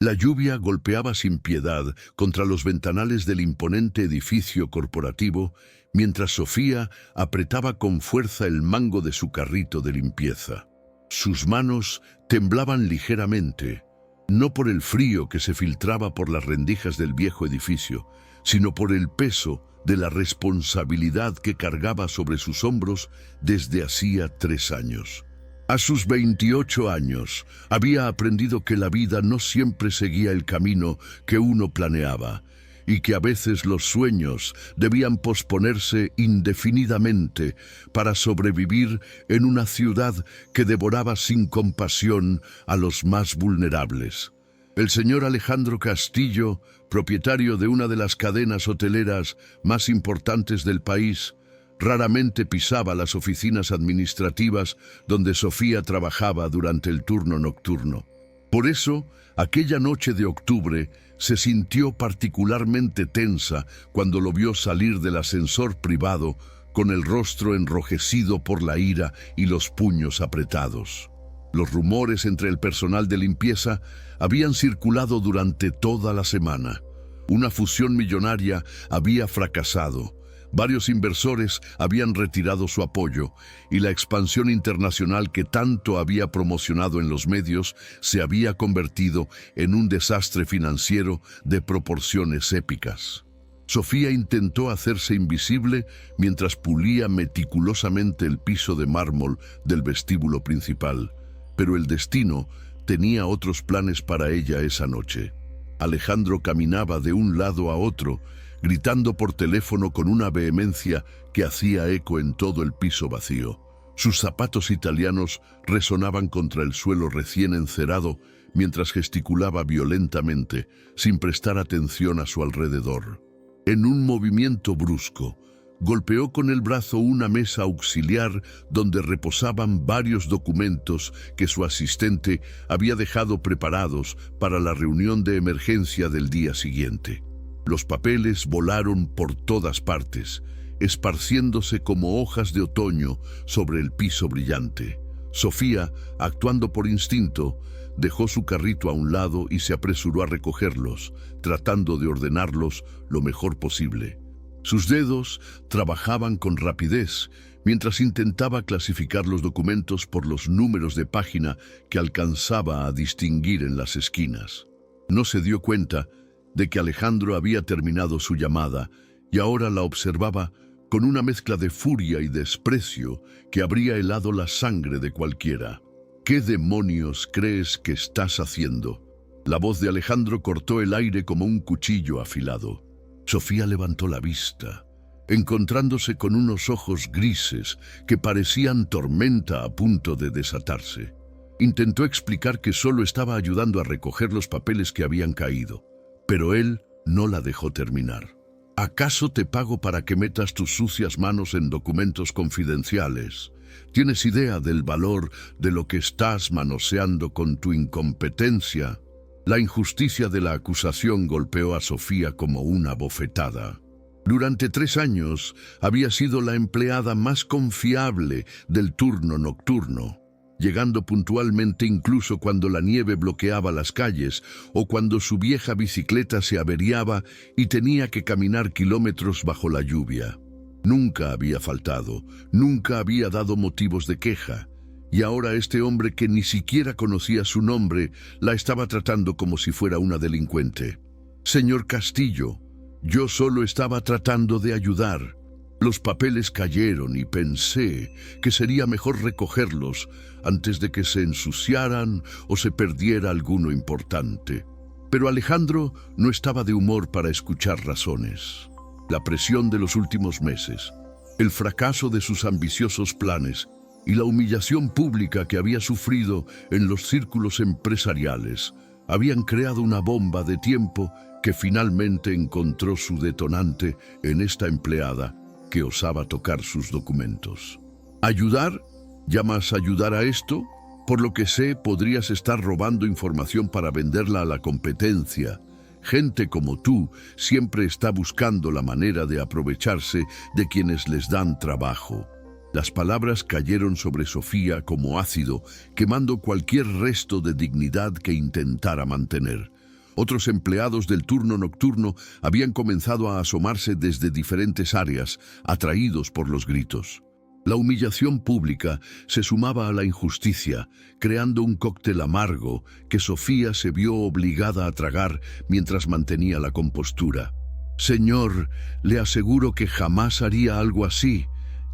La lluvia golpeaba sin piedad contra los ventanales del imponente edificio corporativo, mientras Sofía apretaba con fuerza el mango de su carrito de limpieza. Sus manos temblaban ligeramente, no por el frío que se filtraba por las rendijas del viejo edificio, sino por el peso de la responsabilidad que cargaba sobre sus hombros desde hacía 3 años. A sus 28 años, había aprendido que la vida no siempre seguía el camino que uno planeaba, y que a veces los sueños debían posponerse indefinidamente para sobrevivir en una ciudad que devoraba sin compasión a los más vulnerables. El señor Alejandro Castillo, propietario de una de las cadenas hoteleras más importantes del país, raramente pisaba las oficinas administrativas donde Sofía trabajaba durante el turno nocturno. Por eso, aquella noche de octubre se sintió particularmente tensa cuando lo vio salir del ascensor privado con el rostro enrojecido por la ira y los puños apretados. Los rumores entre el personal de limpieza habían circulado durante toda la semana. Una fusión millonaria había fracasado. Varios inversores habían retirado su apoyo y la expansión internacional que tanto había promocionado en los medios se había convertido en un desastre financiero de proporciones épicas. Sofía intentó hacerse invisible mientras pulía meticulosamente el piso de mármol del vestíbulo principal, pero el destino tenía otros planes para ella esa noche. Alejandro caminaba de un lado a otro, gritando por teléfono con una vehemencia que hacía eco en todo el piso vacío. Sus zapatos italianos resonaban contra el suelo recién encerado mientras gesticulaba violentamente, sin prestar atención a su alrededor. En un movimiento brusco, golpeó con el brazo una mesa auxiliar donde reposaban varios documentos que su asistente había dejado preparados para la reunión de emergencia del día siguiente. Los papeles volaron por todas partes, esparciéndose como hojas de otoño sobre el piso brillante. Sofía, actuando por instinto, dejó su carrito a un lado y se apresuró a recogerlos, tratando de ordenarlos lo mejor posible. Sus dedos trabajaban con rapidez mientras intentaba clasificar los documentos por los números de página que alcanzaba a distinguir en las esquinas. No se dio cuenta de que Alejandro había terminado su llamada y ahora la observaba con una mezcla de furia y desprecio que habría helado la sangre de cualquiera. ¿Qué demonios crees que estás haciendo? La voz de Alejandro cortó el aire como un cuchillo afilado. Sofía levantó la vista, encontrándose con unos ojos grises que parecían tormenta a punto de desatarse. Intentó explicar que solo estaba ayudando a recoger los papeles que habían caído, pero él no la dejó terminar. ¿Acaso te pago para que metas tus sucias manos en documentos confidenciales? ¿Tienes idea del valor de lo que estás manoseando con tu incompetencia? La injusticia de la acusación golpeó a Sofía como una bofetada. Durante 3 años había sido la empleada más confiable del turno nocturno, llegando puntualmente incluso cuando la nieve bloqueaba las calles o cuando su vieja bicicleta se averiaba y tenía que caminar kilómetros bajo la lluvia. Nunca había faltado, nunca había dado motivos de queja, y ahora este hombre que ni siquiera conocía su nombre la estaba tratando como si fuera una delincuente. Señor Castillo, yo solo estaba tratando de ayudar. Los papeles cayeron y pensé que sería mejor recogerlos antes de que se ensuciaran o se perdiera alguno importante. Pero Alejandro no estaba de humor para escuchar razones. La presión de los últimos meses, el fracaso de sus ambiciosos planes y la humillación pública que había sufrido en los círculos empresariales habían creado una bomba de tiempo que finalmente encontró su detonante en esta empleada que osaba tocar sus documentos. ¿Ayudar? ¿Llamas ayudar a esto? Por lo que sé, podrías estar robando información para venderla a la competencia. Gente como tú siempre está buscando la manera de aprovecharse de quienes les dan trabajo. Las palabras cayeron sobre Sofía como ácido, quemando cualquier resto de dignidad que intentara mantener. Otros empleados del turno nocturno habían comenzado a asomarse desde diferentes áreas, atraídos por los gritos. La humillación pública se sumaba a la injusticia, creando un cóctel amargo que Sofía se vio obligada a tragar mientras mantenía la compostura. «Señor, le aseguro que jamás haría algo así.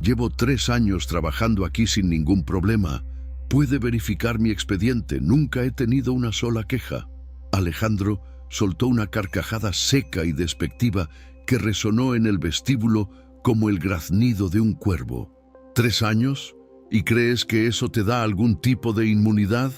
Llevo 3 años trabajando aquí sin ningún problema. Puede verificar mi expediente, nunca he tenido una sola queja». Alejandro soltó una carcajada seca y despectiva que resonó en el vestíbulo como el graznido de un cuervo. ¿3 años? ¿Y crees que eso te da algún tipo de inmunidad?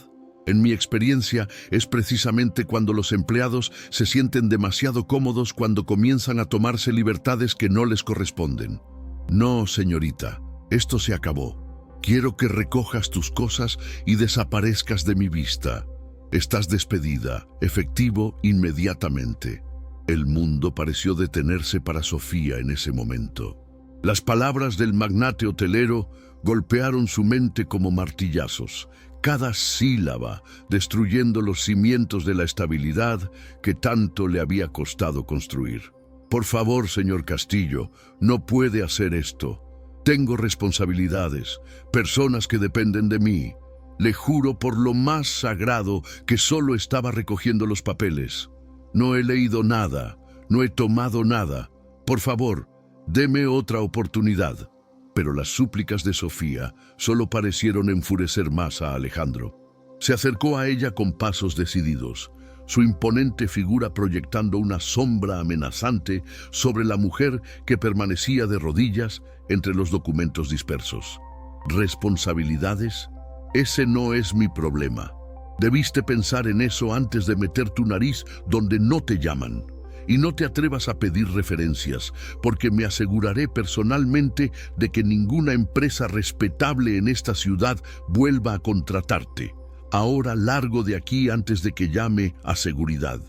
En mi experiencia, es precisamente cuando los empleados se sienten demasiado cómodos cuando comienzan a tomarse libertades que no les corresponden. No, señorita, esto se acabó. Quiero que recojas tus cosas y desaparezcas de mi vista. Estás despedida, efectivo inmediatamente. El mundo pareció detenerse para Sofía en ese momento. Las palabras del magnate hotelero golpearon su mente como martillazos, cada sílaba destruyendo los cimientos de la estabilidad que tanto le había costado construir. Por favor, señor Castillo, no puede hacer esto. Tengo responsabilidades, personas que dependen de mí. Le juro por lo más sagrado que solo estaba recogiendo los papeles. No he leído nada, no he tomado nada. Por favor, deme otra oportunidad. Pero las súplicas de Sofía solo parecieron enfurecer más a Alejandro. Se acercó a ella con pasos decididos, su imponente figura proyectando una sombra amenazante sobre la mujer que permanecía de rodillas entre los documentos dispersos. ¿Responsabilidades? Ese no es mi problema. Debiste pensar en eso antes de meter tu nariz donde no te llaman. Y no te atrevas a pedir referencias, porque me aseguraré personalmente de que ninguna empresa respetable en esta ciudad vuelva a contratarte. Ahora largo de aquí antes de que llame a seguridad».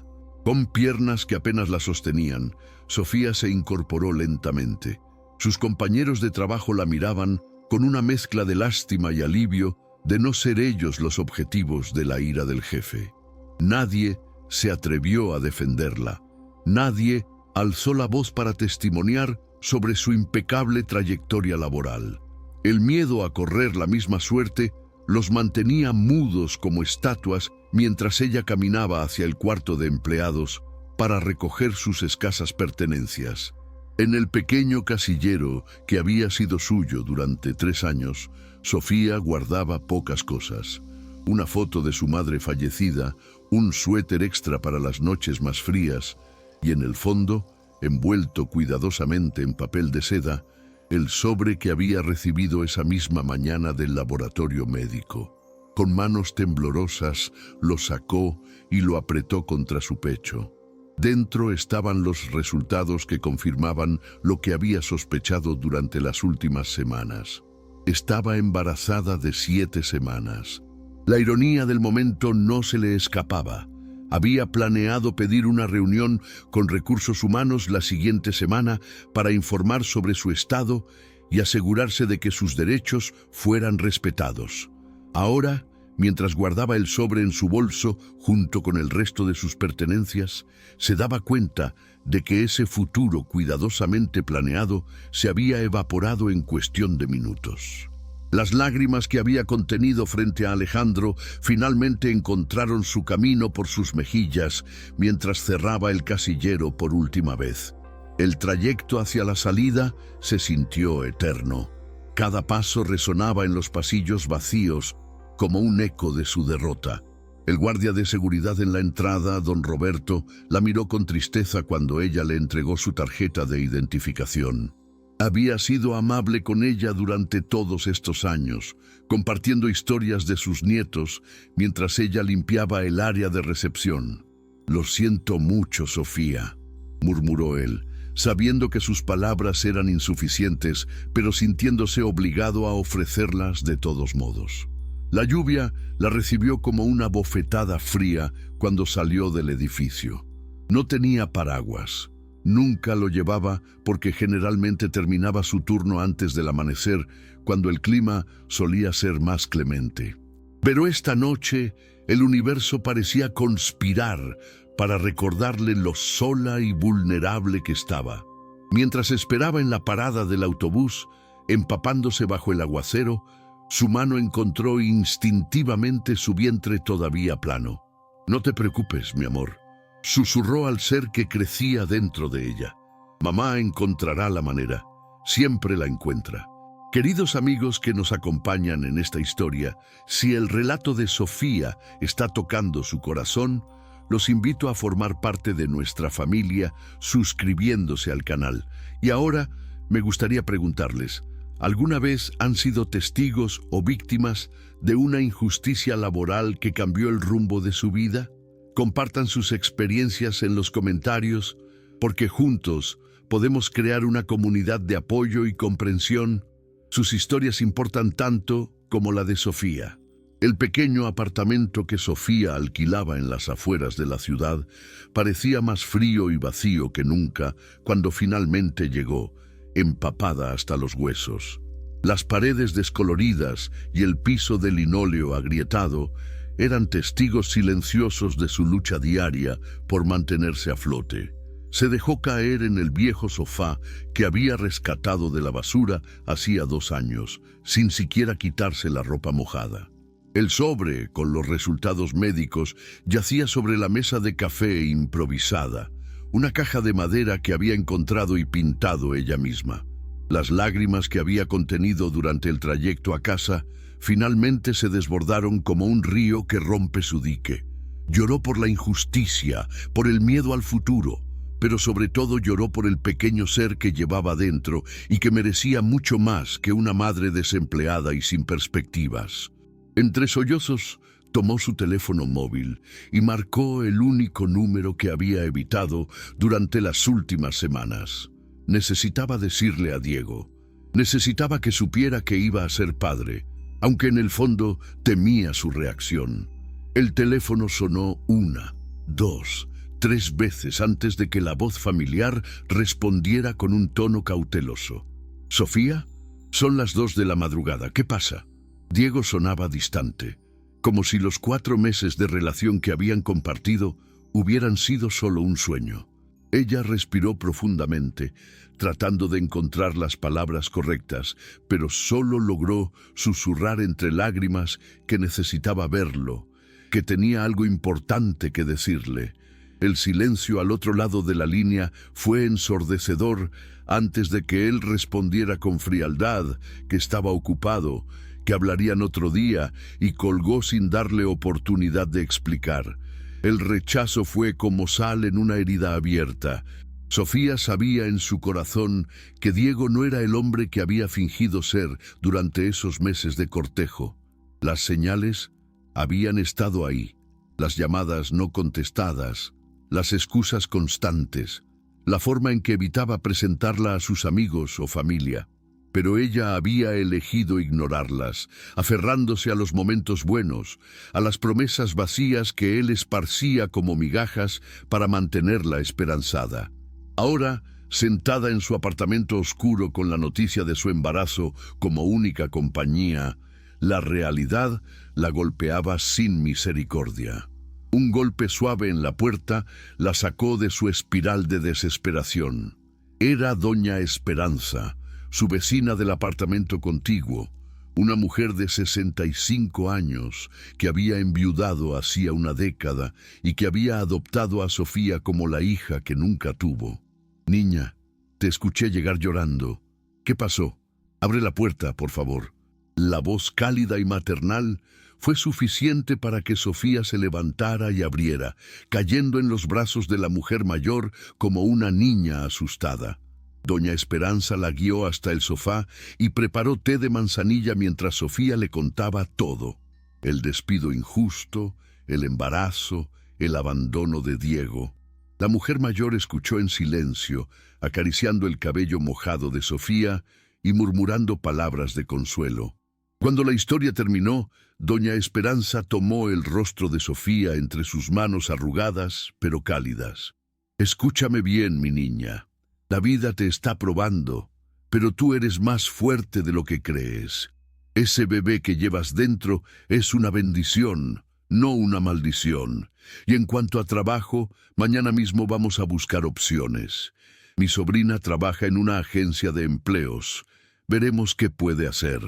Con piernas que apenas la sostenían, Sofía se incorporó lentamente. Sus compañeros de trabajo la miraban con una mezcla de lástima y alivio de no ser ellos los objetivos de la ira del jefe. Nadie se atrevió a defenderla. Nadie alzó la voz para testimoniar sobre su impecable trayectoria laboral. El miedo a correr la misma suerte los mantenía mudos como estatuas mientras ella caminaba hacia el cuarto de empleados para recoger sus escasas pertenencias. En el pequeño casillero que había sido suyo durante 3 años, Sofía guardaba pocas cosas. Una foto de su madre fallecida, un suéter extra para las noches más frías, y en el fondo, envuelto cuidadosamente en papel de seda, el sobre que había recibido esa misma mañana del laboratorio médico. Con manos temblorosas lo sacó y lo apretó contra su pecho. Dentro estaban los resultados que confirmaban lo que había sospechado durante las últimas semanas. Estaba embarazada de 7 semanas. La ironía del momento no se le escapaba. Había planeado pedir una reunión con recursos humanos la siguiente semana para informar sobre su estado y asegurarse de que sus derechos fueran respetados. Ahora, mientras guardaba el sobre en su bolso junto con el resto de sus pertenencias, se daba cuenta de que ese futuro cuidadosamente planeado se había evaporado en cuestión de minutos. Las lágrimas que había contenido frente a Alejandro finalmente encontraron su camino por sus mejillas mientras cerraba el casillero por última vez. El trayecto hacia la salida se sintió eterno. Cada paso resonaba en los pasillos vacíos como un eco de su derrota. El guardia de seguridad en la entrada, don Roberto, la miró con tristeza cuando ella le entregó su tarjeta de identificación. Había sido amable con ella durante todos estos años, compartiendo historias de sus nietos mientras ella limpiaba el área de recepción. «Lo siento mucho, Sofía», murmuró él, sabiendo que sus palabras eran insuficientes, pero sintiéndose obligado a ofrecerlas de todos modos. La lluvia la recibió como una bofetada fría cuando salió del edificio. No tenía paraguas. Nunca lo llevaba porque generalmente terminaba su turno antes del amanecer, cuando el clima solía ser más clemente. Pero esta noche el universo parecía conspirar para recordarle lo sola y vulnerable que estaba. Mientras esperaba en la parada del autobús, empapándose bajo el aguacero, su mano encontró instintivamente su vientre todavía plano. «No te preocupes, mi amor», susurró al ser que crecía dentro de ella. «Mamá encontrará la manera, siempre la encuentra». Queridos amigos que nos acompañan en esta historia, si el relato de Sofía está tocando su corazón, los invito a formar parte de nuestra familia suscribiéndose al canal. Y ahora me gustaría preguntarles, ¿alguna vez han sido testigos o víctimas de una injusticia laboral que cambió el rumbo de su vida? Compartan sus experiencias en los comentarios, porque juntos podemos crear una comunidad de apoyo y comprensión. Sus historias importan tanto como la de Sofía. El pequeño apartamento que Sofía alquilaba en las afueras de la ciudad parecía más frío y vacío que nunca cuando finalmente llegó, empapada hasta los huesos. Las paredes descoloridas y el piso de linóleo agrietado eran testigos silenciosos de su lucha diaria por mantenerse a flote. Se dejó caer en el viejo sofá que había rescatado de la basura hacía 2 años, sin siquiera quitarse la ropa mojada. El sobre, con los resultados médicos, yacía sobre la mesa de café improvisada, una caja de madera que había encontrado y pintado ella misma. Las lágrimas que había contenido durante el trayecto a casa finalmente se desbordaron como un río que rompe su dique. Lloró por la injusticia, por el miedo al futuro, pero sobre todo lloró por el pequeño ser que llevaba dentro y que merecía mucho más que una madre desempleada y sin perspectivas. Entre sollozos, tomó su teléfono móvil y marcó el único número que había evitado durante las últimas semanas. Necesitaba decirle a Diego. Necesitaba que supiera que iba a ser padre, aunque en el fondo temía su reacción. El teléfono sonó 1, 2, 3 veces antes de que la voz familiar respondiera con un tono cauteloso. «¿Sofía? Son las 2 de la madrugada. ¿Qué pasa?» Diego sonaba distante, como si los 4 meses de relación que habían compartido hubieran sido solo un sueño. Ella respiró profundamente, tratando de encontrar las palabras correctas, pero solo logró susurrar entre lágrimas que necesitaba verlo, que tenía algo importante que decirle. El silencio al otro lado de la línea fue ensordecedor antes de que él respondiera con frialdad que estaba ocupado, que hablarían otro día, y colgó sin darle oportunidad de explicar. El rechazo fue como sal en una herida abierta. Sofía sabía en su corazón que Diego no era el hombre que había fingido ser durante esos meses de cortejo. Las señales habían estado ahí, las llamadas no contestadas, las excusas constantes, la forma en que evitaba presentarla a sus amigos o familia. Pero ella había elegido ignorarlas, aferrándose a los momentos buenos, a las promesas vacías que él esparcía como migajas para mantenerla esperanzada. Ahora, sentada en su apartamento oscuro con la noticia de su embarazo como única compañía, la realidad la golpeaba sin misericordia. Un golpe suave en la puerta la sacó de su espiral de desesperación. Era doña Esperanza, su vecina del apartamento contiguo, una mujer de 65 años que había enviudado hacía una década y que había adoptado a Sofía como la hija que nunca tuvo. «Niña, te escuché llegar llorando. ¿Qué pasó? Abre la puerta, por favor». La voz cálida y maternal fue suficiente para que Sofía se levantara y abriera, cayendo en los brazos de la mujer mayor como una niña asustada. Doña Esperanza la guió hasta el sofá y preparó té de manzanilla mientras Sofía le contaba todo. El despido injusto, el embarazo, el abandono de Diego. La mujer mayor escuchó en silencio, acariciando el cabello mojado de Sofía y murmurando palabras de consuelo. Cuando la historia terminó, doña Esperanza tomó el rostro de Sofía entre sus manos arrugadas pero cálidas. «Escúchame bien, mi niña. La vida te está probando, pero tú eres más fuerte de lo que crees. Ese bebé que llevas dentro es una bendición, no una maldición. Y en cuanto a trabajo, mañana mismo vamos a buscar opciones. Mi sobrina trabaja en una agencia de empleos. Veremos qué puede hacer.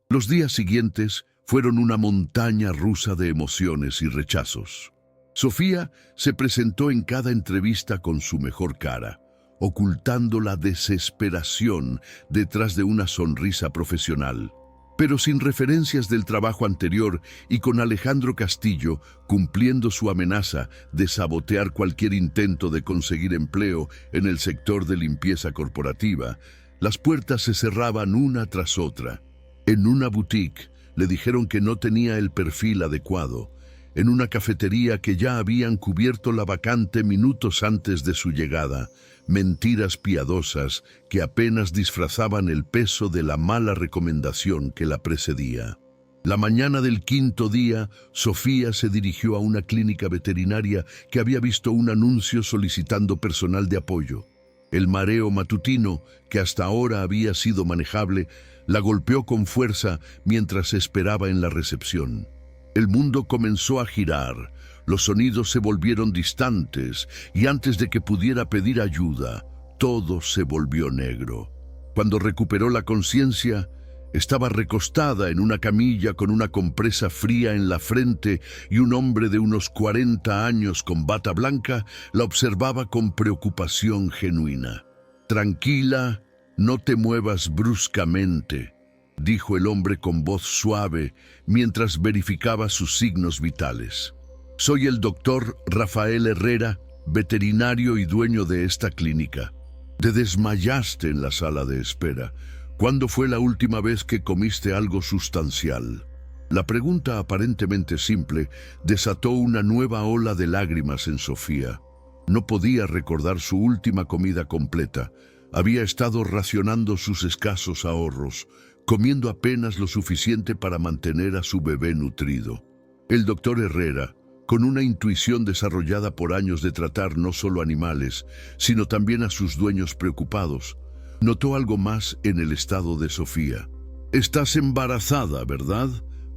Los días siguientes fueron una montaña rusa de emociones y rechazos. Sofía se presentó en cada entrevista con su mejor cara, ocultando la desesperación detrás de una sonrisa profesional. Pero sin referencias del trabajo anterior y con Alejandro Castillo cumpliendo su amenaza de sabotear cualquier intento de conseguir empleo en el sector de limpieza corporativa, las puertas se cerraban una tras otra. En una boutique le dijeron que no tenía el perfil adecuado. En una cafetería que ya habían cubierto la vacante minutos antes de su llegada, mentiras piadosas que apenas disfrazaban el peso de la mala recomendación que la precedía. La mañana del quinto día, Sofía se dirigió a una clínica veterinaria que había visto un anuncio solicitando personal de apoyo. El mareo matutino, que hasta ahora había sido manejable, la golpeó con fuerza mientras esperaba en la recepción. El mundo comenzó a girar, los sonidos se volvieron distantes y antes de que pudiera pedir ayuda, todo se volvió negro. Cuando recuperó la conciencia, estaba recostada en una camilla con una compresa fría en la frente y un hombre de unos 40 años con bata blanca la observaba con preocupación genuina. «Tranquila, no te muevas bruscamente», dijo el hombre con voz suave mientras verificaba sus signos vitales. «Soy el doctor Rafael Herrera, veterinario y dueño de esta clínica. Te desmayaste en la sala de espera. ¿Cuándo fue la última vez que comiste algo sustancial?» La pregunta aparentemente simple desató una nueva ola de lágrimas en Sofía. No podía recordar su última comida completa. Había estado racionando sus escasos ahorros, comiendo apenas lo suficiente para mantener a su bebé nutrido. El doctor Herrera, con una intuición desarrollada por años de tratar no solo animales, sino también a sus dueños preocupados, notó algo más en el estado de Sofía. «Estás embarazada, ¿verdad?»,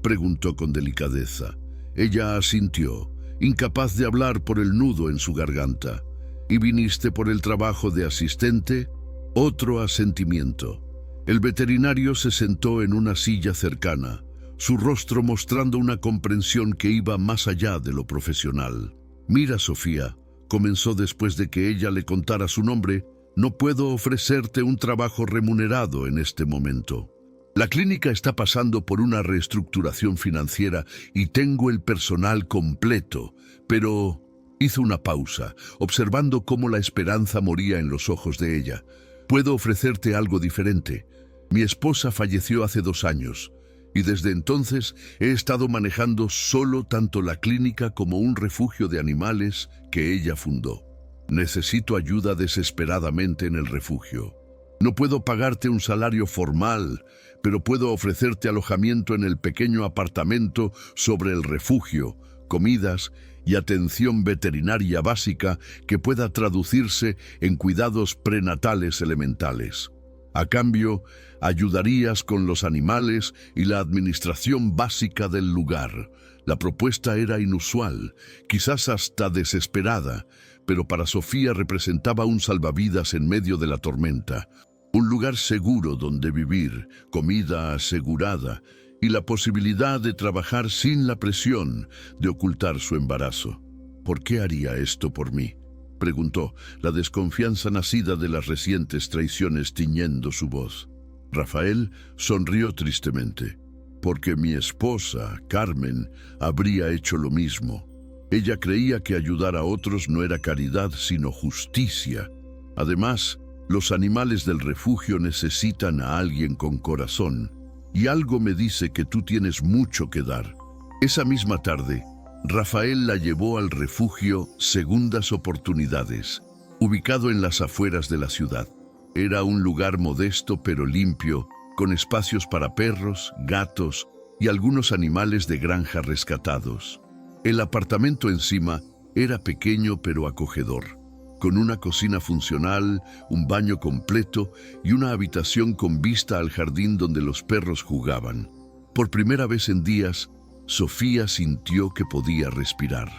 preguntó con delicadeza. Ella asintió, incapaz de hablar por el nudo en su garganta. «¿Y viniste por el trabajo de asistente?». Otro asentimiento. El veterinario se sentó en una silla cercana, su rostro mostrando una comprensión que iba más allá de lo profesional. «Mira, Sofía», comenzó después de que ella le contara su nombre, «no puedo ofrecerte un trabajo remunerado en este momento. La clínica está pasando por una reestructuración financiera y tengo el personal completo, pero...» Hizo una pausa, observando cómo la esperanza moría en los ojos de ella. «Puedo ofrecerte algo diferente. Mi esposa falleció hace 2 años y desde entonces he estado manejando solo tanto la clínica como un refugio de animales que ella fundó. Necesito ayuda desesperadamente en el refugio. No puedo pagarte un salario formal, pero puedo ofrecerte alojamiento en el pequeño apartamento sobre el refugio, comidas y atención veterinaria básica que pueda traducirse en cuidados prenatales elementales. A cambio, ayudarías con los animales y la administración básica del lugar». La propuesta era inusual, quizás hasta desesperada, pero para Sofía representaba un salvavidas en medio de la tormenta, un lugar seguro donde vivir, comida asegurada y la posibilidad de trabajar sin la presión de ocultar su embarazo. «¿Por qué haría esto por mí?», preguntó, la desconfianza nacida de las recientes traiciones tiñendo su voz. Rafael sonrió tristemente. «Porque mi esposa, Carmen, habría hecho lo mismo. Ella creía que ayudar a otros no era caridad, sino justicia. Además, los animales del refugio necesitan a alguien con corazón, y algo me dice que tú tienes mucho que dar». Esa misma tarde, Rafael la llevó al refugio Segundas Oportunidades, ubicado en las afueras de la ciudad. Era un lugar modesto pero limpio, con espacios para perros, gatos y algunos animales de granja rescatados. El apartamento encima era pequeño pero acogedor, con una cocina funcional, un baño completo y una habitación con vista al jardín donde los perros jugaban. Por primera vez en días, Sofía sintió que podía respirar.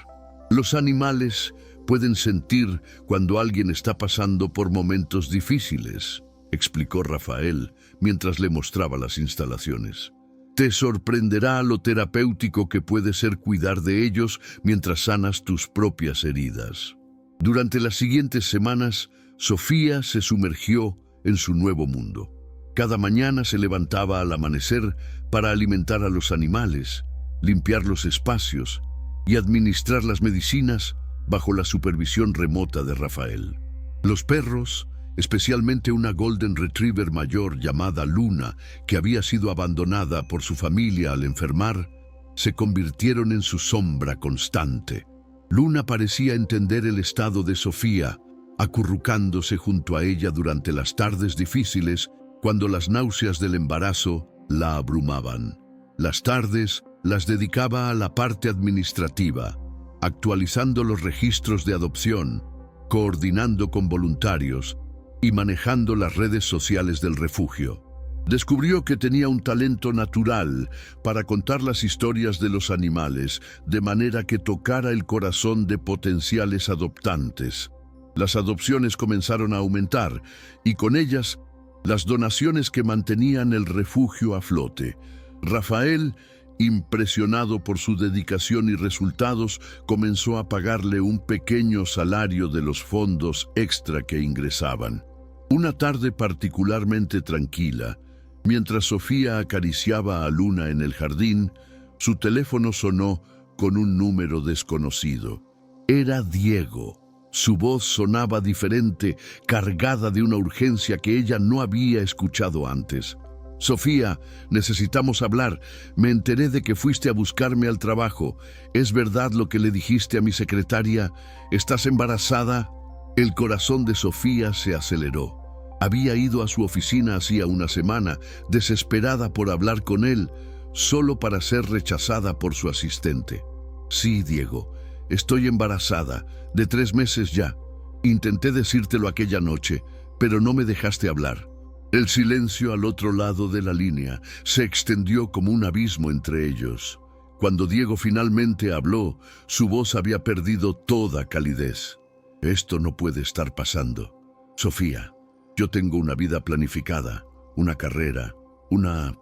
Los animales pueden sentir cuando alguien está pasando por momentos difíciles, explicó Rafael mientras le mostraba las instalaciones. Te sorprenderá lo terapéutico que puede ser cuidar de ellos mientras sanas tus propias heridas. Durante las siguientes semanas, Sofía se sumergió en su nuevo mundo. Cada mañana se levantaba al amanecer para alimentar a los animales, limpiar los espacios y administrar las medicinas bajo la supervisión remota de Rafael. Los perros, especialmente una Golden Retriever mayor llamada Luna, que había sido abandonada por su familia al enfermar, se convirtieron en su sombra constante. Luna parecía entender el estado de Sofía, acurrucándose junto a ella durante las tardes difíciles cuando las náuseas del embarazo la abrumaban. Las tardes las dedicaba a la parte administrativa, actualizando los registros de adopción, coordinando con voluntarios y manejando las redes sociales del refugio. Descubrió que tenía un talento natural para contar las historias de los animales de manera que tocara el corazón de potenciales adoptantes. Las adopciones comenzaron a aumentar y con ellas las donaciones que mantenían el refugio a flote. Rafael, impresionado por su dedicación y resultados, comenzó a pagarle un pequeño salario de los fondos extra que ingresaban. Una tarde particularmente tranquila, mientras Sofía acariciaba a Luna en el jardín, su teléfono sonó con un número desconocido. Era Diego. Su voz sonaba diferente, cargada de una urgencia que ella no había escuchado antes. Sofía, necesitamos hablar. Me enteré de que fuiste a buscarme al trabajo. ¿Es verdad lo que le dijiste a mi secretaria? ¿Estás embarazada? El corazón de Sofía se aceleró. Había ido a su oficina hacía una semana, desesperada por hablar con él, solo para ser rechazada por su asistente. Sí, Diego, estoy embarazada, de 3 meses ya. Intenté decírtelo aquella noche, pero no me dejaste hablar. El silencio al otro lado de la línea se extendió como un abismo entre ellos. Cuando Diego finalmente habló, su voz había perdido toda calidez. Esto no puede estar pasando. Sofía, yo tengo una vida planificada, una carrera, una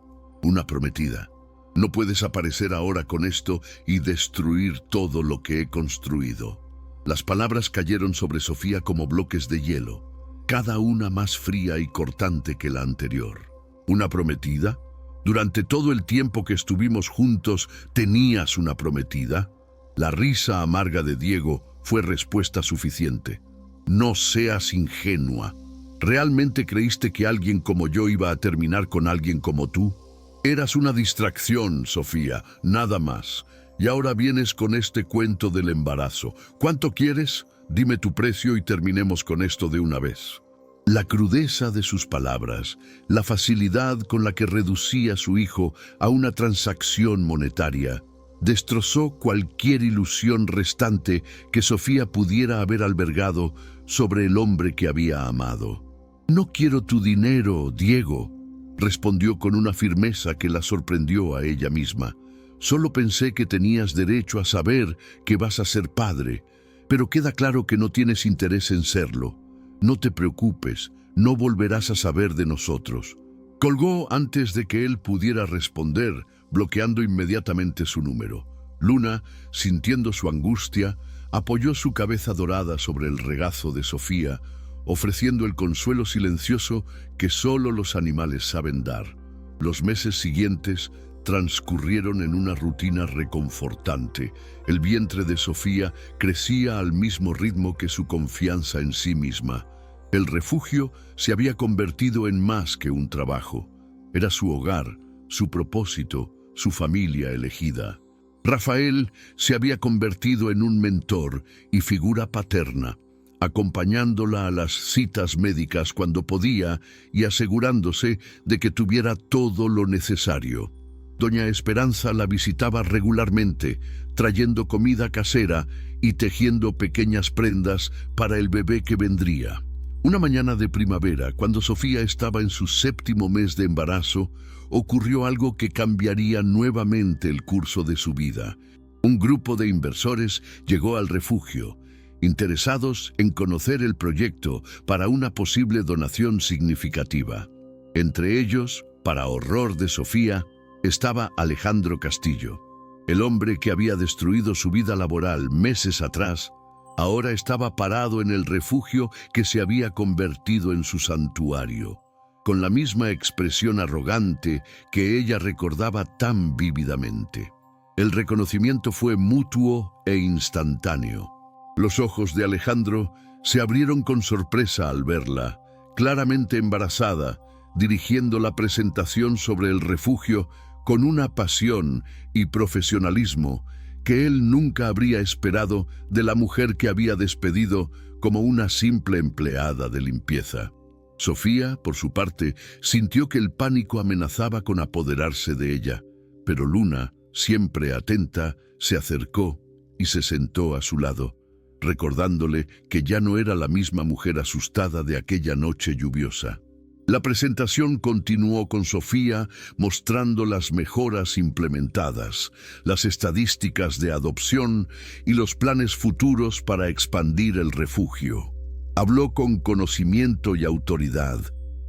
prometida. No puedes aparecer ahora con esto y destruir todo lo que he construido. Las palabras cayeron sobre Sofía como bloques de hielo, cada una más fría y cortante que la anterior. ¿Una prometida? ¿Durante todo el tiempo que estuvimos juntos tenías una prometida? La risa amarga de Diego fue respuesta suficiente. No seas ingenua. ¿Realmente creíste que alguien como yo iba a terminar con alguien como tú? Eras una distracción, Sofía, nada más. Y ahora vienes con este cuento del embarazo. ¿Cuánto quieres? Dime tu precio y terminemos con esto de una vez. La crudeza de sus palabras, la facilidad con la que reducía a su hijo a una transacción monetaria, destrozó cualquier ilusión restante que Sofía pudiera haber albergado sobre el hombre que había amado. No quiero tu dinero, Diego, respondió con una firmeza que la sorprendió a ella misma. Solo pensé que tenías derecho a saber que vas a ser padre, pero queda claro que no tienes interés en serlo. No te preocupes, no volverás a saber de nosotros. Colgó antes de que él pudiera responder, bloqueando inmediatamente su número. Luna, sintiendo su angustia, apoyó su cabeza dorada sobre el regazo de Sofía, ofreciendo el consuelo silencioso que solo los animales saben dar. Los meses siguientes transcurrieron en una rutina reconfortante. El vientre de Sofía crecía al mismo ritmo que su confianza en sí misma. El refugio se había convertido en más que un trabajo. Era su hogar, su propósito, su familia elegida. Rafael se había convertido en un mentor y figura paterna, acompañándola a las citas médicas cuando podía y asegurándose de que tuviera todo lo necesario. Doña Esperanza la visitaba regularmente, trayendo comida casera y tejiendo pequeñas prendas para el bebé que vendría. Una mañana de primavera, cuando Sofía estaba en su 7º mes de embarazo, ocurrió algo que cambiaría nuevamente el curso de su vida. Un grupo de inversores llegó al refugio, interesados en conocer el proyecto para una posible donación significativa. Entre ellos, para horror de Sofía, estaba Alejandro Castillo. El hombre que había destruido su vida laboral meses atrás, ahora estaba parado en el refugio que se había convertido en su santuario, con la misma expresión arrogante que ella recordaba tan vívidamente. El reconocimiento fue mutuo e instantáneo. Los ojos de Alejandro se abrieron con sorpresa al verla, claramente embarazada, dirigiendo la presentación sobre el refugio con una pasión y profesionalismo que él nunca habría esperado de la mujer que había despedido como una simple empleada de limpieza. Sofía, por su parte, sintió que el pánico amenazaba con apoderarse de ella, pero Luna, siempre atenta, se acercó y se sentó a su lado, recordándole que ya no era la misma mujer asustada de aquella noche lluviosa. La presentación continuó con Sofía mostrando las mejoras implementadas, las estadísticas de adopción y los planes futuros para expandir el refugio. Habló con conocimiento y autoridad,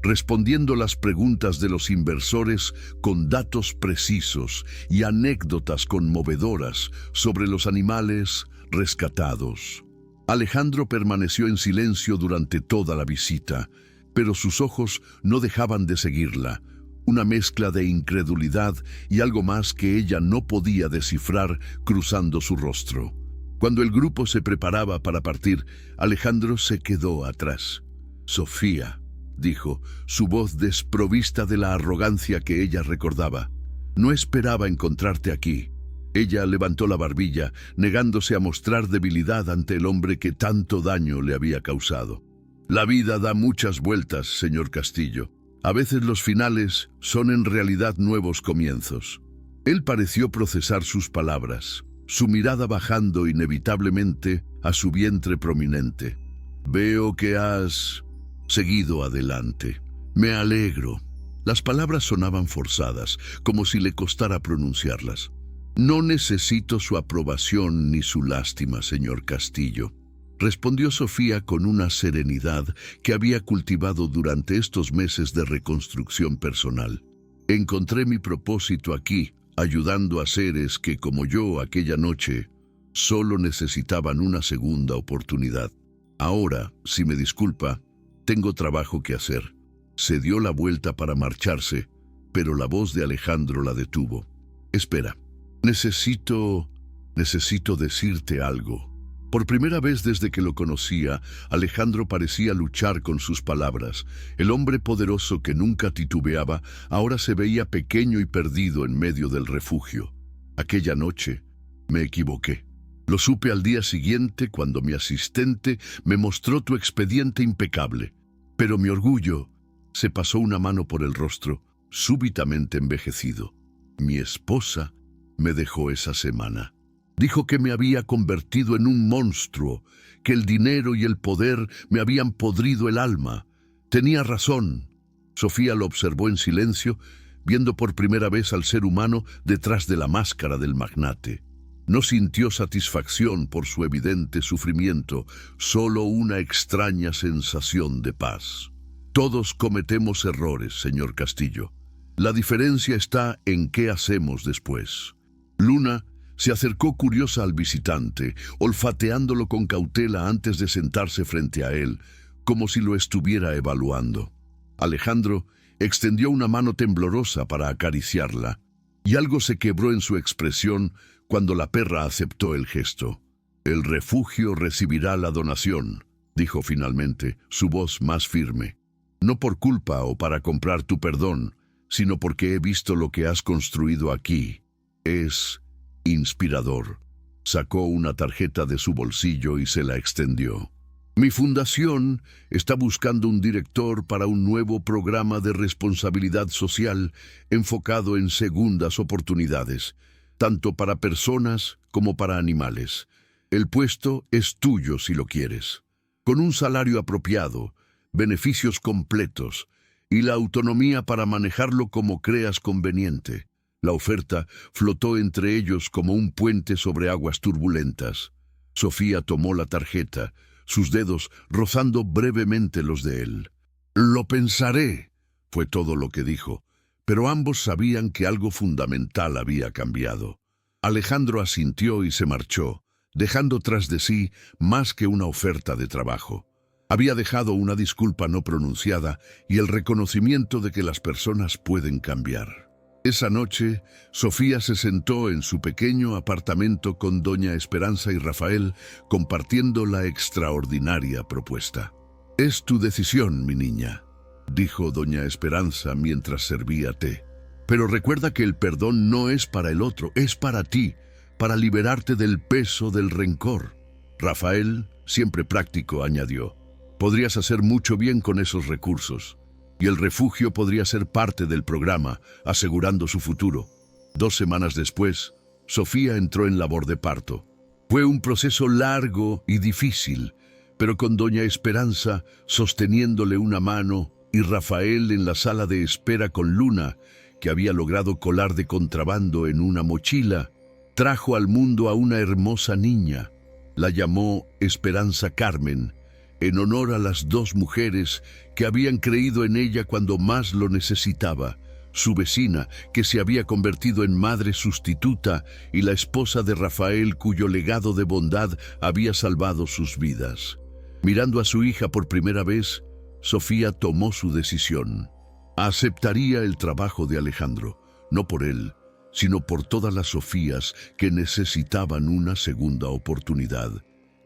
respondiendo las preguntas de los inversores con datos precisos y anécdotas conmovedoras sobre los animales rescatados. Alejandro permaneció en silencio durante toda la visita, pero sus ojos no dejaban de seguirla, una mezcla de incredulidad y algo más que ella no podía descifrar cruzando su rostro. Cuando el grupo se preparaba para partir, Alejandro se quedó atrás. «Sofía», dijo, su voz desprovista de la arrogancia que ella recordaba. «No esperaba encontrarte aquí». Ella levantó la barbilla, negándose a mostrar debilidad ante el hombre que tanto daño le había causado. «La vida da muchas vueltas, señor Castillo. A veces los finales son en realidad nuevos comienzos». Él pareció procesar sus palabras, su mirada bajando inevitablemente a su vientre prominente. «Veo que has seguido adelante. Me alegro». Las palabras sonaban forzadas, como si le costara pronunciarlas. «No necesito su aprobación ni su lástima, señor Castillo», respondió Sofía con una serenidad que había cultivado durante estos meses de reconstrucción personal. «Encontré mi propósito aquí, ayudando a seres que, como yo aquella noche, solo necesitaban una segunda oportunidad. Ahora, si me disculpa, tengo trabajo que hacer». Se dio la vuelta para marcharse, pero la voz de Alejandro la detuvo. «Espera, necesito decirte algo». Por primera vez desde que lo conocía, Alejandro parecía luchar con sus palabras. El hombre poderoso que nunca titubeaba, ahora se veía pequeño y perdido en medio del refugio. «Aquella noche me equivoqué. Lo supe al día siguiente cuando mi asistente me mostró tu expediente impecable. Pero mi orgullo…» Se pasó una mano por el rostro, súbitamente envejecido. «Mi esposa me dejó esa semana. Dijo que me había convertido en un monstruo, que el dinero y el poder me habían podrido el alma. Tenía razón». Sofía lo observó en silencio, viendo por primera vez al ser humano detrás de la máscara del magnate. No sintió satisfacción por su evidente sufrimiento, solo una extraña sensación de paz. «Todos cometemos errores, señor Castillo. La diferencia está en qué hacemos después». Luna se acercó curiosa al visitante, olfateándolo con cautela antes de sentarse frente a él, como si lo estuviera evaluando. Alejandro extendió una mano temblorosa para acariciarla, y algo se quebró en su expresión cuando la perra aceptó el gesto. «El refugio recibirá la donación», dijo finalmente, su voz más firme. «No por culpa o para comprar tu perdón, sino porque he visto lo que has construido aquí. Es inspirador». Sacó una tarjeta de su bolsillo y se la extendió. «Mi fundación está buscando un director para un nuevo programa de responsabilidad social enfocado en segundas oportunidades, tanto para personas como para animales. El puesto es tuyo si lo quieres. Con un salario apropiado, beneficios completos y la autonomía para manejarlo como creas conveniente. La oferta flotó entre ellos como un puente sobre aguas turbulentas. Sofía tomó la tarjeta, sus dedos rozando brevemente los de él. «Lo pensaré», fue todo lo que dijo, pero ambos sabían que algo fundamental había cambiado. Alejandro asintió y se marchó, dejando tras de sí más que una oferta de trabajo. Había dejado una disculpa no pronunciada y el reconocimiento de que las personas pueden cambiar. Esa noche, Sofía se sentó en su pequeño apartamento con doña Esperanza y Rafael, compartiendo la extraordinaria propuesta. «Es tu decisión, mi niña», dijo doña Esperanza mientras servía té. «Pero recuerda que el perdón no es para el otro, es para ti, para liberarte del peso del rencor». Rafael, siempre práctico, añadió: «Podrías hacer mucho bien con esos recursos. Y el refugio podría ser parte del programa, asegurando su futuro». 2 semanas después, Sofía entró en labor de parto. Fue un proceso largo y difícil, pero con doña Esperanza sosteniéndole una mano y Rafael en la sala de espera con Luna, que había logrado colar de contrabando en una mochila, trajo al mundo a una hermosa niña. La llamó Esperanza Carmen, en honor a las 2 mujeres que habían creído en ella cuando más lo necesitaba, su vecina, que se había convertido en madre sustituta, y la esposa de Rafael, cuyo legado de bondad había salvado sus vidas. Mirando a su hija por primera vez, Sofía tomó su decisión. Aceptaría el trabajo de Alejandro, no por él, sino por todas las Sofías que necesitaban una segunda oportunidad.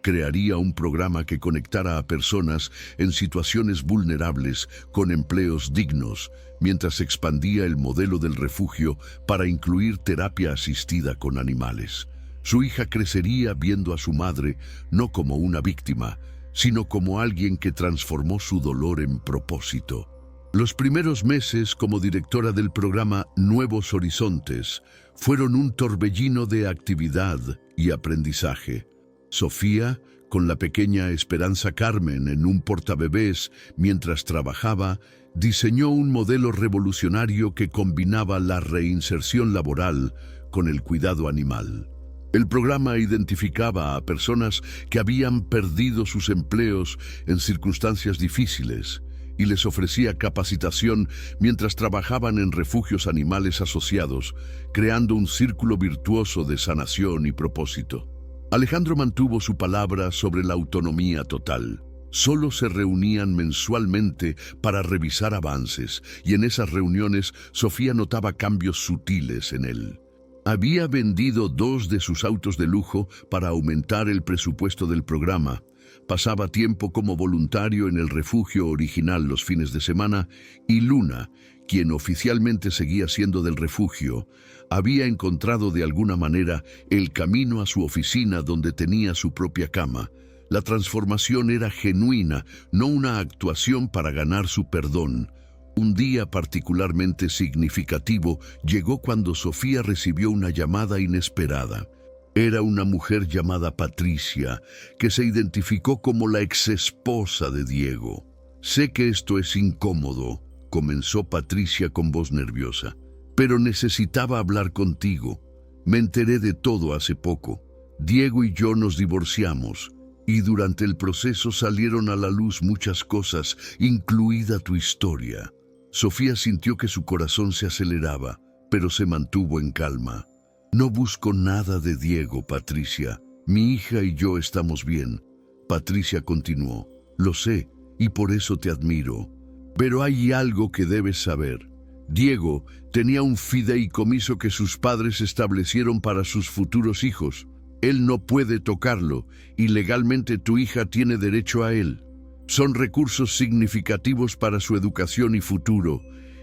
Crearía un programa que conectara a personas en situaciones vulnerables con empleos dignos, mientras expandía el modelo del refugio para incluir terapia asistida con animales. Su hija crecería viendo a su madre no como una víctima, sino como alguien que transformó su dolor en propósito. Los primeros meses como directora del programa Nuevos Horizontes fueron un torbellino de actividad y aprendizaje. Sofía, con la pequeña Esperanza Carmen en un portabebés mientras trabajaba, diseñó un modelo revolucionario que combinaba la reinserción laboral con el cuidado animal. El programa identificaba a personas que habían perdido sus empleos en circunstancias difíciles y les ofrecía capacitación mientras trabajaban en refugios animales asociados, creando un círculo virtuoso de sanación y propósito. Alejandro mantuvo su palabra sobre la autonomía total. Solo se reunían mensualmente para revisar avances, y en esas reuniones Sofía notaba cambios sutiles en él. Había vendido 2 de sus autos de lujo para aumentar el presupuesto del programa. Pasaba tiempo como voluntario en el refugio original los fines de semana, y Luna, quien oficialmente seguía siendo del refugio, había encontrado de alguna manera el camino a su oficina donde tenía su propia cama. La transformación era genuina, no una actuación para ganar su perdón. Un día particularmente significativo llegó cuando Sofía recibió una llamada inesperada. Era una mujer llamada Patricia, que se identificó como la exesposa de Diego. «Sé que esto es incómodo», comenzó Patricia con voz nerviosa, «pero necesitaba hablar contigo. Me enteré de todo hace poco. Diego y yo nos divorciamos, y durante el proceso salieron a la luz muchas cosas, incluida tu historia». Sofía sintió que su corazón se aceleraba, pero se mantuvo en calma. «No busco nada de Diego, Patricia. Mi hija y yo estamos bien». Patricia continuó: «Lo sé, y por eso te admiro. Pero hay algo que debes saber. Diego tenía un fideicomiso que sus padres establecieron para sus futuros hijos. Él no puede tocarlo, y legalmente tu hija tiene derecho a él. Son recursos significativos para su educación y futuro.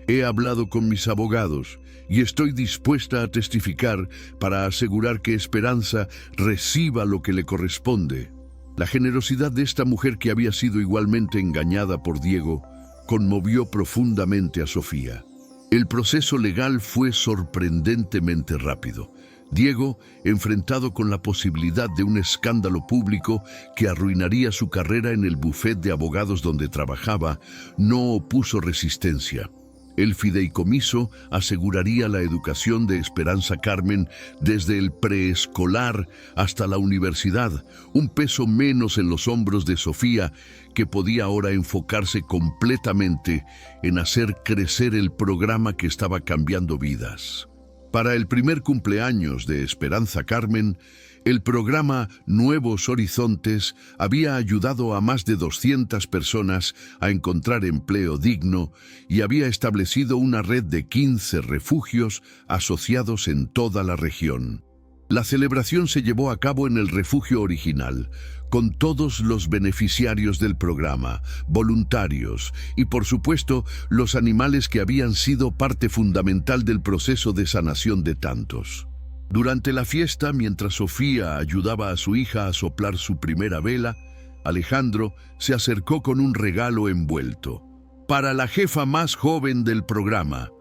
He hablado con mis abogados y estoy dispuesta a testificar para asegurar que Esperanza reciba lo que le corresponde». La generosidad de esta mujer, que había sido igualmente engañada por Diego, conmovió profundamente a Sofía. El proceso legal fue sorprendentemente rápido. Diego, enfrentado con la posibilidad de un escándalo público que arruinaría su carrera en el bufete de abogados donde trabajaba, no opuso resistencia. El fideicomiso aseguraría la educación de Esperanza Carmen desde el preescolar hasta la universidad, un peso menos en los hombros de Sofía, que podía ahora enfocarse completamente en hacer crecer el programa que estaba cambiando vidas. Para el primer cumpleaños de Esperanza Carmen, el programa Nuevos Horizontes había ayudado a más de 200 personas a encontrar empleo digno y había establecido una red de 15 refugios asociados en toda la región. La celebración se llevó a cabo en el refugio original, con todos los beneficiarios del programa, voluntarios y, por supuesto, los animales que habían sido parte fundamental del proceso de sanación de tantos. Durante la fiesta, mientras Sofía ayudaba a su hija a soplar su primera vela, Alejandro se acercó con un regalo envuelto. «Para la jefa más joven del programa»,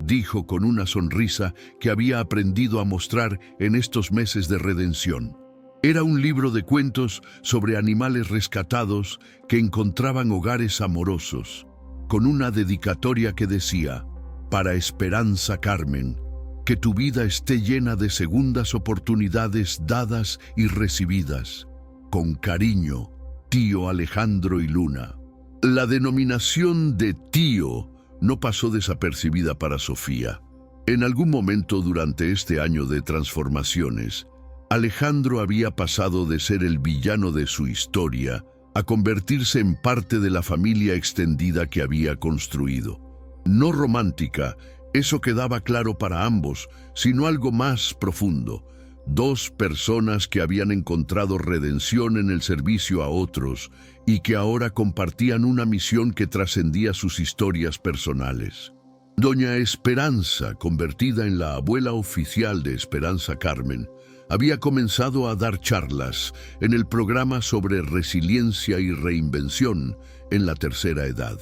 dijo con una sonrisa que había aprendido a mostrar en estos meses de redención. Era un libro de cuentos sobre animales rescatados que encontraban hogares amorosos, con una dedicatoria que decía: «Para Esperanza Carmen, que tu vida esté llena de segundas oportunidades dadas y recibidas. Con cariño, tío Alejandro y Luna». La denominación de tío no pasó desapercibida para Sofía. En algún momento durante este año de transformaciones, Alejandro había pasado de ser el villano de su historia a convertirse en parte de la familia extendida que había construido. No romántica, eso quedaba claro para ambos, sino algo más profundo. Dos personas que habían encontrado redención en el servicio a otros y que ahora compartían una misión que trascendía sus historias personales. Doña Esperanza, convertida en la abuela oficial de Esperanza Carmen, había comenzado a dar charlas en el programa sobre resiliencia y reinvención en la tercera edad.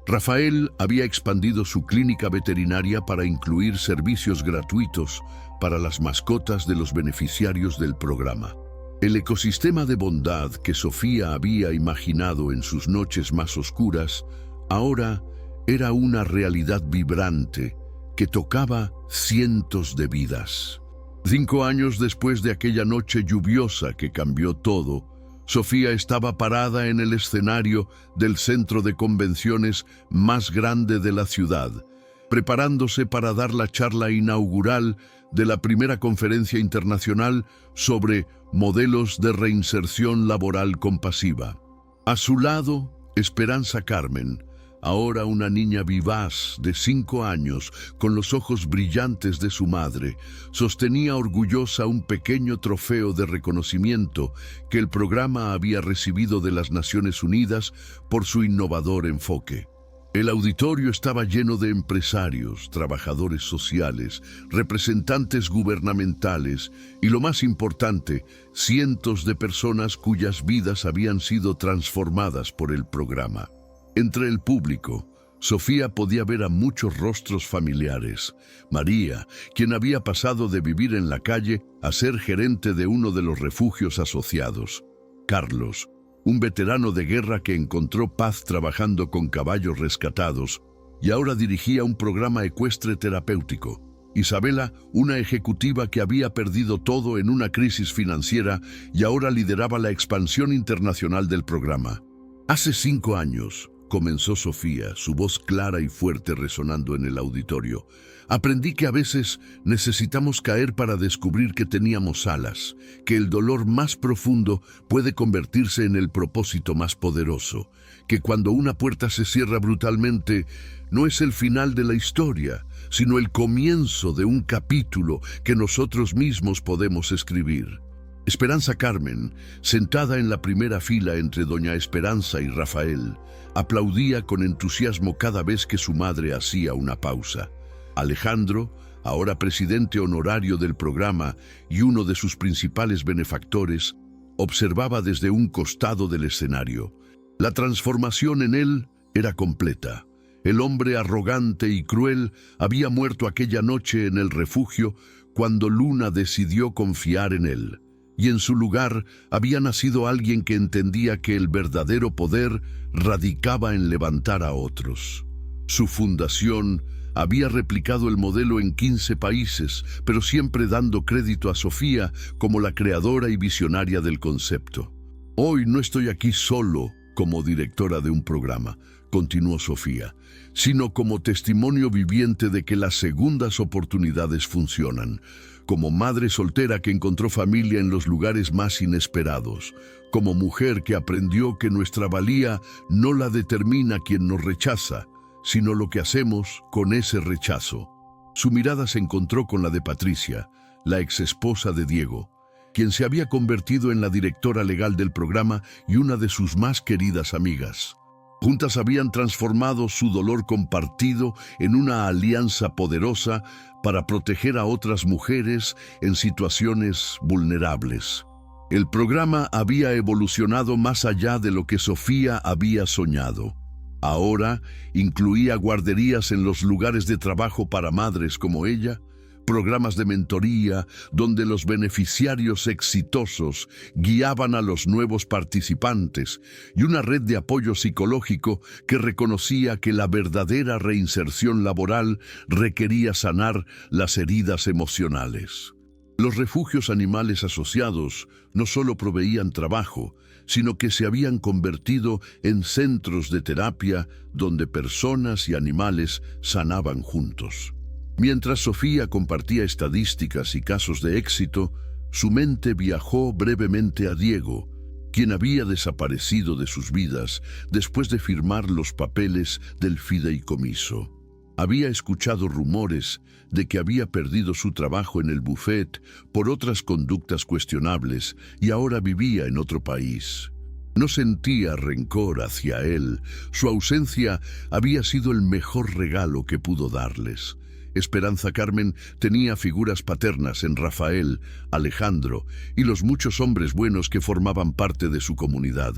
Rafael había expandido su clínica veterinaria para incluir servicios gratuitos para las mascotas de los beneficiarios del programa. El ecosistema de bondad que Sofía había imaginado en sus noches más oscuras, ahora era una realidad vibrante que tocaba cientos de vidas. 5 años después de aquella noche lluviosa que cambió todo, Sofía estaba parada en el escenario del centro de convenciones más grande de la ciudad, preparándose para dar la charla inaugural de la primera conferencia internacional sobre modelos de reinserción laboral compasiva. A su lado, Esperanza Carmen, ahora una niña vivaz de 5 años, con los ojos brillantes de su madre, sostenía orgullosa un pequeño trofeo de reconocimiento que el programa había recibido de las Naciones Unidas por su innovador enfoque. El auditorio estaba lleno de empresarios, trabajadores sociales, representantes gubernamentales y, lo más importante, cientos de personas cuyas vidas habían sido transformadas por el programa. Entre el público, Sofía podía ver a muchos rostros familiares. María, quien había pasado de vivir en la calle a ser gerente de uno de los refugios asociados. Carlos, un veterano de guerra que encontró paz trabajando con caballos rescatados y ahora dirigía un programa ecuestre terapéutico. Isabela, una ejecutiva que había perdido todo en una crisis financiera y ahora lideraba la expansión internacional del programa. Hace 5 años, comenzó Sofía, su voz clara y fuerte resonando en el auditorio, aprendí que a veces necesitamos caer para descubrir que teníamos alas, que el dolor más profundo puede convertirse en el propósito más poderoso, que cuando una puerta se cierra brutalmente, no es el final de la historia, sino el comienzo de un capítulo que nosotros mismos podemos escribir. Esperanza Carmen, sentada en la primera fila entre doña Esperanza y Rafael, aplaudía con entusiasmo cada vez que su madre hacía una pausa. Alejandro, ahora presidente honorario del programa y uno de sus principales benefactores, observaba desde un costado del escenario. La transformación en él era completa. El hombre arrogante y cruel había muerto aquella noche en el refugio cuando Luna decidió confiar en él, y en su lugar había nacido alguien que entendía que el verdadero poder radicaba en levantar a otros. Su fundación había replicado el modelo en 15 países, pero siempre dando crédito a Sofía como la creadora y visionaria del concepto. Hoy no estoy aquí solo como directora de un programa, continuó Sofía, sino como testimonio viviente de que las segundas oportunidades funcionan, como madre soltera que encontró familia en los lugares más inesperados, como mujer que aprendió que nuestra valía no la determina quien nos rechaza, sino lo que hacemos con ese rechazo. Su mirada se encontró con la de Patricia, la exesposa de Diego, quien se había convertido en la directora legal del programa y una de sus más queridas amigas. Juntas habían transformado su dolor compartido en una alianza poderosa para proteger a otras mujeres en situaciones vulnerables. El programa había evolucionado más allá de lo que Sofía había soñado. Ahora incluía guarderías en los lugares de trabajo para madres como ella, programas de mentoría donde los beneficiarios exitosos guiaban a los nuevos participantes y una red de apoyo psicológico que reconocía que la verdadera reinserción laboral requería sanar las heridas emocionales. Los refugios animales asociados no solo proveían trabajo, sino que se habían convertido en centros de terapia donde personas y animales sanaban juntos. Mientras Sofía compartía estadísticas y casos de éxito, su mente viajó brevemente a Diego, quien había desaparecido de sus vidas después de firmar los papeles del fideicomiso. Había escuchado rumores de que había perdido su trabajo en el buffet por otras conductas cuestionables y ahora vivía en otro país. No sentía rencor hacia él. Su ausencia había sido el mejor regalo que pudo darles. Esperanza Carmen tenía figuras paternas en Rafael, Alejandro y los muchos hombres buenos que formaban parte de su comunidad.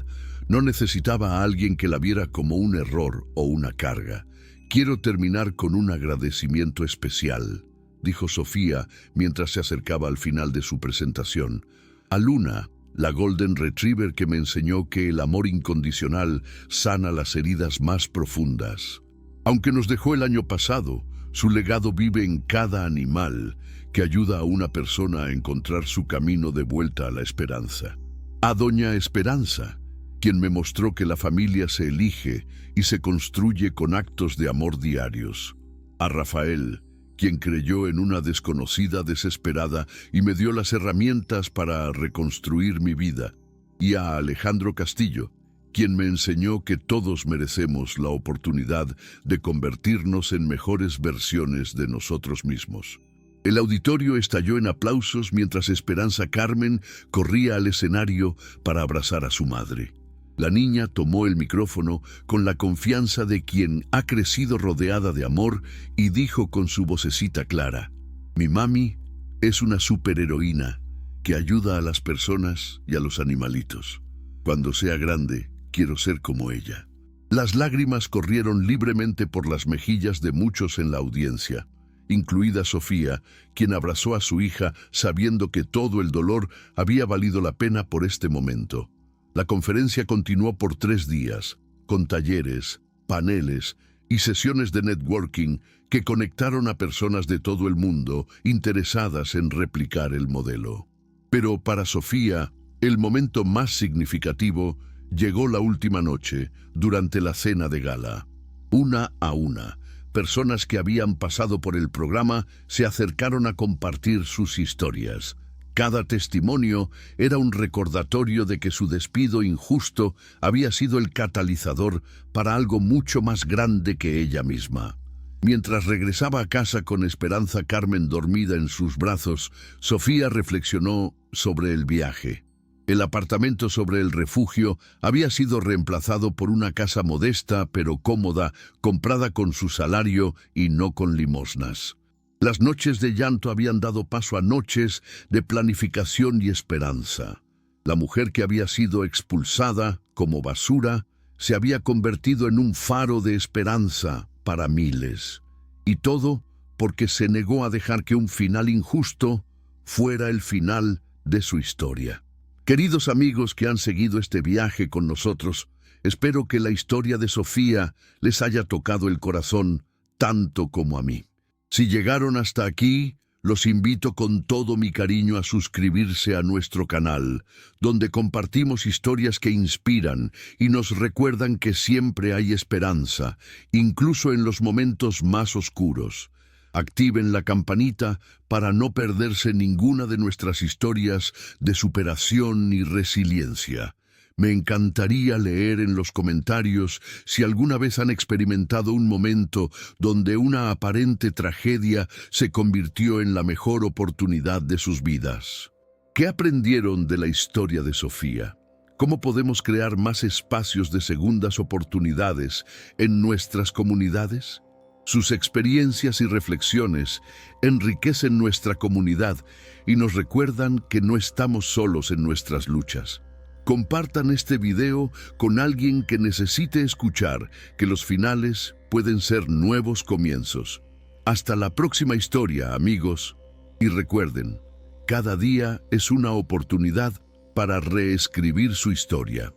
No necesitaba a alguien que la viera como un error o una carga. Quiero terminar con un agradecimiento especial, dijo Sofía mientras se acercaba al final de su presentación. A Luna, la Golden Retriever que me enseñó que el amor incondicional sana las heridas más profundas. Aunque nos dejó el año pasado, su legado vive en cada animal que ayuda a una persona a encontrar su camino de vuelta a la esperanza. A Doña Esperanza, quien me mostró que la familia se elige y se construye con actos de amor diarios. A Rafael, quien creyó en una desconocida desesperada y me dio las herramientas para reconstruir mi vida. Y a Alejandro Castillo, quien me enseñó que todos merecemos la oportunidad de convertirnos en mejores versiones de nosotros mismos. El auditorio estalló en aplausos mientras Esperanza Carmen corría al escenario para abrazar a su madre. La niña tomó el micrófono con la confianza de quien ha crecido rodeada de amor y dijo con su vocecita clara: «Mi mami es una superheroína que ayuda a las personas y a los animalitos. Cuando sea grande, quiero ser como ella». Las lágrimas corrieron libremente por las mejillas de muchos en la audiencia, incluida Sofía, quien abrazó a su hija sabiendo que todo el dolor había valido la pena por este momento. La conferencia continuó por 3 días, con talleres, paneles y sesiones de networking que conectaron a personas de todo el mundo interesadas en replicar el modelo. Pero para Sofía, el momento más significativo llegó la última noche, durante la cena de gala. Una a una, personas que habían pasado por el programa se acercaron a compartir sus historias. Cada testimonio era un recordatorio de que su despido injusto había sido el catalizador para algo mucho más grande que ella misma. Mientras regresaba a casa con Esperanza Carmen dormida en sus brazos, Sofía reflexionó sobre el viaje. El apartamento sobre el refugio había sido reemplazado por una casa modesta pero cómoda, comprada con su salario y no con limosnas. Las noches de llanto habían dado paso a noches de planificación y esperanza. La mujer que había sido expulsada como basura se había convertido en un faro de esperanza para miles. Y todo porque se negó a dejar que un final injusto fuera el final de su historia. Queridos amigos que han seguido este viaje con nosotros, espero que la historia de Sofía les haya tocado el corazón tanto como a mí. Si llegaron hasta aquí, los invito con todo mi cariño a suscribirse a nuestro canal, donde compartimos historias que inspiran y nos recuerdan que siempre hay esperanza, incluso en los momentos más oscuros. Activen la campanita para no perderse ninguna de nuestras historias de superación y resiliencia. Me encantaría leer en los comentarios si alguna vez han experimentado un momento donde una aparente tragedia se convirtió en la mejor oportunidad de sus vidas. ¿Qué aprendieron de la historia de Sofía? ¿Cómo podemos crear más espacios de segundas oportunidades en nuestras comunidades? Sus experiencias y reflexiones enriquecen nuestra comunidad y nos recuerdan que no estamos solos en nuestras luchas. Compartan este video con alguien que necesite escuchar que los finales pueden ser nuevos comienzos. Hasta la próxima historia, amigos. Y recuerden, cada día es una oportunidad para reescribir su historia.